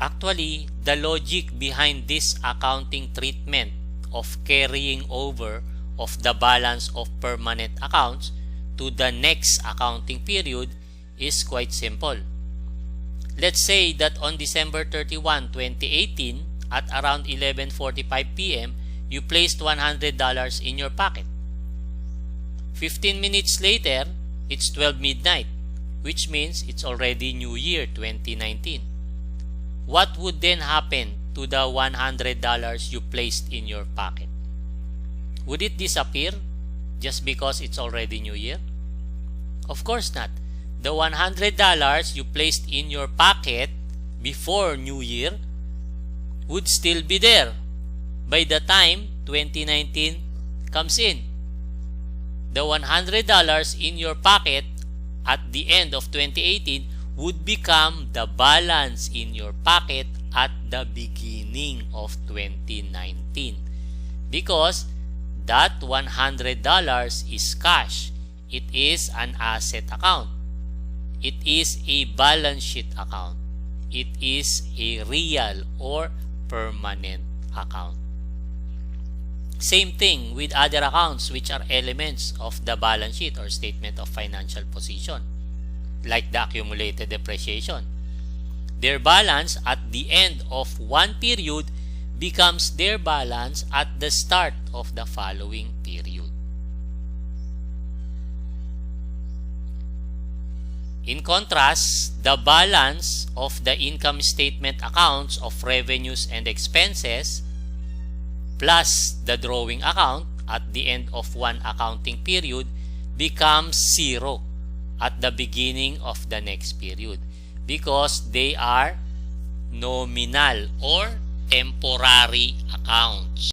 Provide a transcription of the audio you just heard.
Actually, the logic behind this accounting treatment of carrying over of the balance of permanent accounts to the next accounting period is quite simple. Let's say that on December 31, 2018, at around 11:45 p.m., you placed $100 in your pocket. 15 minutes later, it's 12 midnight, which means it's already New Year 2019. What would then happen to the $100 you placed in your pocket? Would it disappear just because it's already New Year? Of course not. The $100 you placed in your pocket before New Year would still be there by the time 2019 comes in. The $100 in your pocket at the end of 2018 would become the balance in your pocket at the beginning of 2019, because that $100 is cash. It is an asset account. It is a balance sheet account. It is a real or permanent account. Same thing with other accounts which are elements of the balance sheet or statement of financial position, like the accumulated depreciation. Their balance at the end of one period becomes their balance at the start of the following period. In contrast, the balance of the income statement accounts of revenues and expenses plus the drawing account at the end of one accounting period becomes zero at the beginning of the next period, because they are nominal or temporary accounts.